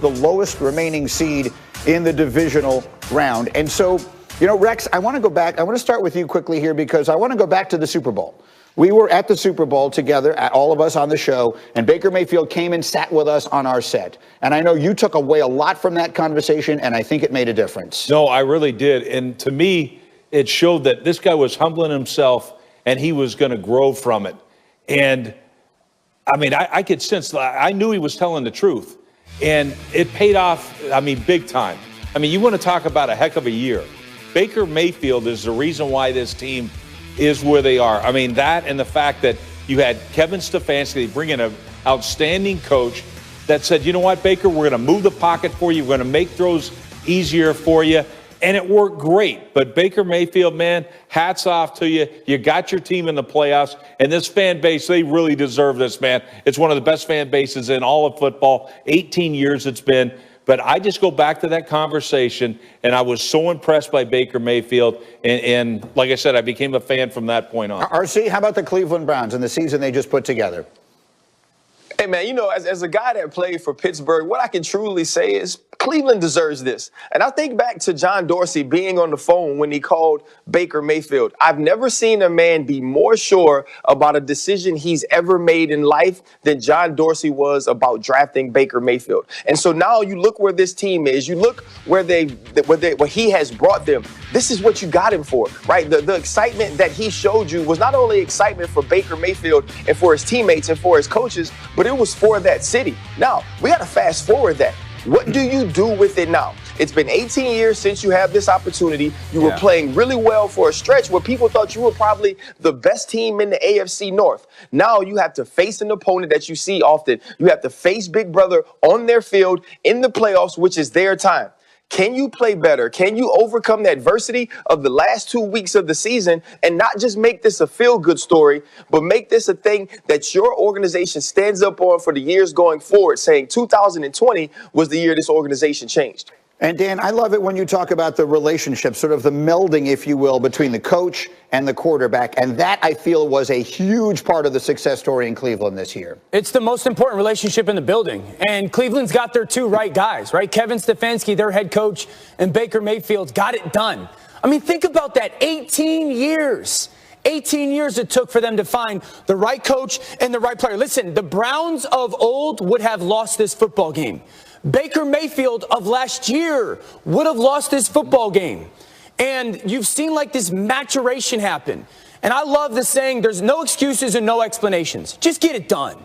the lowest remaining seed in the divisional round. And so, Rex, I want to go back. I want to start with you quickly here because I want to go back to the Super Bowl. We were at the Super Bowl together, all of us on the show, and Baker Mayfield came and sat with us on our set. And I know you took away a lot from that conversation, and I think it made a difference. No, I really did. And to me, it showed that this guy was humbling himself, and he was going to grow from it. And, I mean, I could sense, I knew he was telling the truth. And it paid off, big time. You want to talk about a heck of a year. Baker Mayfield is the reason why this team is where they are. That and the fact that you had Kevin Stefanski, they bring in an outstanding coach that said, you know what, Baker, we're going to move the pocket for you. We're going to make throws easier for you. And it worked great. But Baker Mayfield, man, hats off to you. You got your team in the playoffs. And this fan base, they really deserve this, man. It's one of the best fan bases in all of football. 18 years it's been. But I just go back to that conversation, and I was so impressed by Baker Mayfield. And like I said, I became a fan from that point on. RC, how about the Cleveland Browns and the season they just put together? Hey, man, as a guy that played for Pittsburgh, what I can truly say is Cleveland deserves this. And I think back to John Dorsey being on the phone when he called Baker Mayfield. I've never seen a man be more sure about a decision he's ever made in life than John Dorsey was about drafting Baker Mayfield. And so now you look where this team is. You look where he has brought them. This is what you got him for, right? The excitement that he showed you was not only excitement for Baker Mayfield and for his teammates and for his coaches, but it was for that city. Now, we got to fast forward that. What do you do with it now? It's been 18 years since you have this opportunity. You were playing really well for a stretch where people thought you were probably the best team in the AFC North. Now you have to face an opponent that you see often. You have to face Big Brother on their field in the playoffs, which is their time. Can you play better? Can you overcome the adversity of the last 2 weeks of the season and not just make this a feel-good story, but make this a thing that your organization stands up on for the years going forward, saying 2020 was the year this organization changed? And Dan, I love it when you talk about the relationship, sort of the melding, if you will, between the coach and the quarterback. And that, I feel, was a huge part of the success story in Cleveland this year. It's the most important relationship in the building. And Cleveland's got their two right guys, right? Kevin Stefanski, their head coach, and Baker Mayfield got it done. Think about that. 18 years. 18 years it took for them to find the right coach and the right player. Listen, the Browns of old would have lost this football game. Baker Mayfield of last year would have lost this football game. And you've seen this maturation happen. And I love the saying, there's no excuses and no explanations. Just get it done.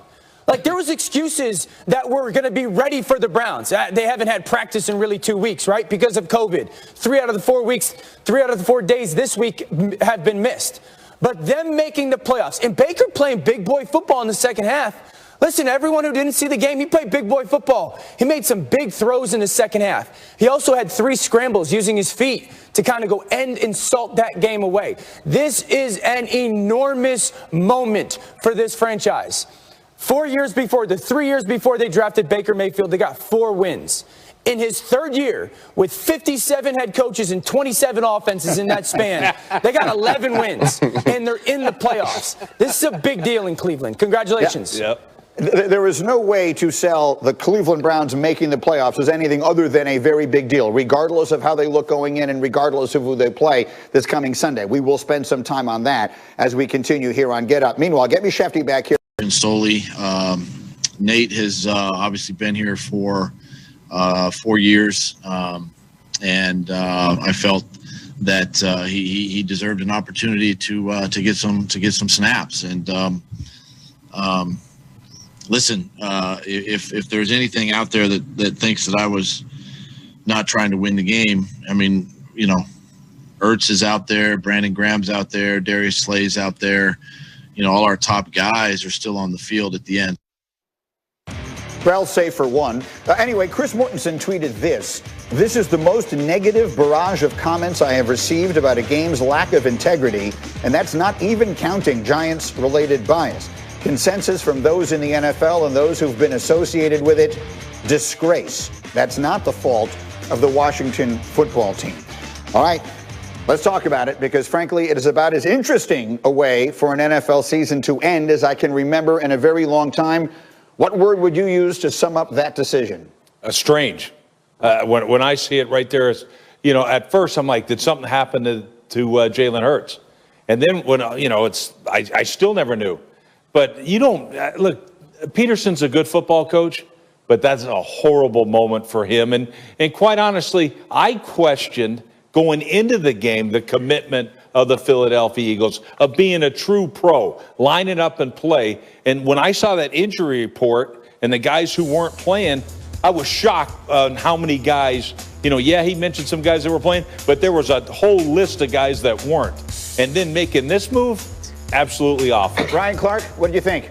There was excuses that were going to be ready for the Browns. They haven't had practice in really 2 weeks, right? Because of COVID. 3 out of the 4 days this week have been missed. But them making the playoffs and Baker playing big boy football in the second half. Listen, everyone who didn't see the game, he played big boy football. He made some big throws in the second half. He also had 3 scrambles using his feet to kind of go end and salt that game away. This is an enormous moment for this franchise. 4 years before, the 3 years before they drafted Baker Mayfield, they got 4 wins. In his third year, with 57 head coaches and 27 offenses in that span, they got 11 wins, and they're in the playoffs. This is a big deal in Cleveland. Congratulations. Yep. There is no way to sell the Cleveland Browns making the playoffs as anything other than a very big deal, regardless of how they look going in and regardless of who they play this coming Sunday. We will spend some time on that as we continue here on Get Up. Meanwhile, get me Shefty back here. And solely, Nate has obviously been here for 4 years, and I felt that he deserved an opportunity to get some snaps. And listen, if there's anything out there that thinks that I was not trying to win the game, Ertz is out there, Brandon Graham's out there, Darius Slay's out there. All our top guys are still on the field at the end. Well, say for one. Anyway, Chris Mortensen tweeted this. This is the most negative barrage of comments I have received about a game's lack of integrity, and that's not even counting Giants-related bias. Consensus from those in the NFL and those who've been associated with it, disgrace. That's not the fault of the Washington football team. All right, let's talk about it because, frankly, it is about as interesting a way for an NFL season to end as I can remember in a very long time. What word would you use to sum up that decision? strange. When I see it right there, it's, at first I'm like, did something happen to Jalen Hurts? And then when, I still never knew. But you don't, look, Peterson's a good football coach, but that's a horrible moment for him. And quite honestly, I questioned going into the game the commitment of the Philadelphia Eagles, of being a true pro, lining up and play. And when I saw that injury report and the guys who weren't playing, I was shocked on how many guys, he mentioned some guys that were playing, but there was a whole list of guys that weren't. And then making this move, absolutely awful. Ryan Clark, what do you think?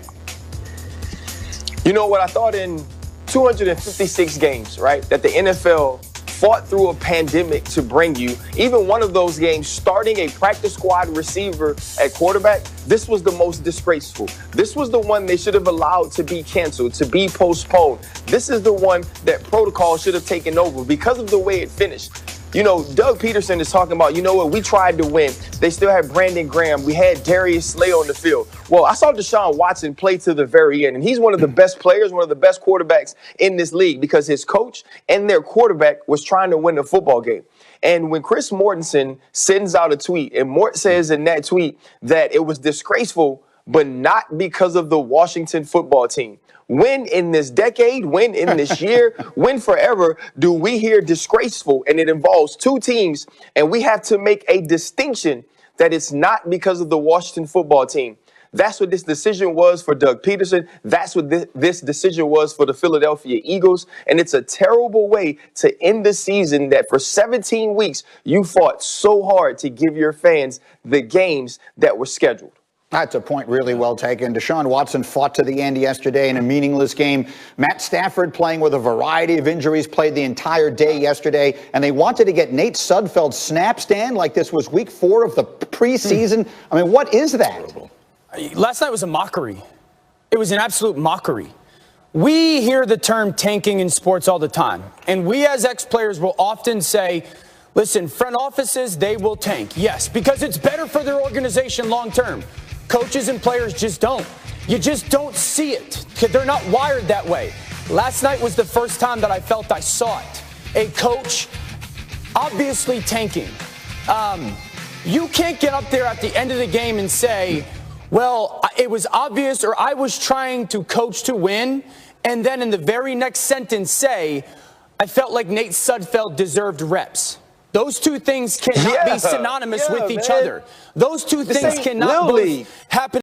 You know what I thought in 256 games, right, that the NFL fought through a pandemic to bring you, even one of those games, starting a practice squad receiver at quarterback, this was the most disgraceful. This was the one they should have allowed to be canceled, to be postponed. This is the one that protocol should have taken over because of the way it finished. Doug Peterson is talking about, we tried to win. They still had Brandon Graham. We had Darius Slay on the field. Well, I saw Deshaun Watson play to the very end, and he's one of the best players, one of the best quarterbacks in this league because his coach and their quarterback was trying to win the football game. And when Chris Mortensen sends out a tweet, and Mort says in that tweet that it was disgraceful, but not because of the Washington football team. When in this decade, when in this year, when forever do we hear disgraceful? And it involves two teams, and we have to make a distinction that it's not because of the Washington football team. That's what this decision was for Doug Peterson. That's what this decision was for the Philadelphia Eagles. And it's a terrible way to end the season that for 17 weeks you fought so hard to give your fans the games that were scheduled. That's a point really well taken. Deshaun Watson fought to the end yesterday in a meaningless game. Matt Stafford, playing with a variety of injuries, played the entire day yesterday. And they wanted to get Nate Sudfeld's snap stand like this was week 4 of the preseason. I mean, what is that? Last night was a mockery. It was an absolute mockery. We hear the term tanking in sports all the time. And we as ex-players will often say, listen, front offices, they will tank. Yes, because it's better for their organization long term. Coaches and players just don't. You just don't see it because they're not wired that way. Last night was the first time that I felt I saw it. A coach obviously tanking. You can't get up there at the end of the game and say, well, it was obvious or I was trying to coach to win. And then in the very next sentence say, I felt like Nate Sudfeld deserved reps. Those two things cannot be synonymous with each other. Those two things cannot both happen.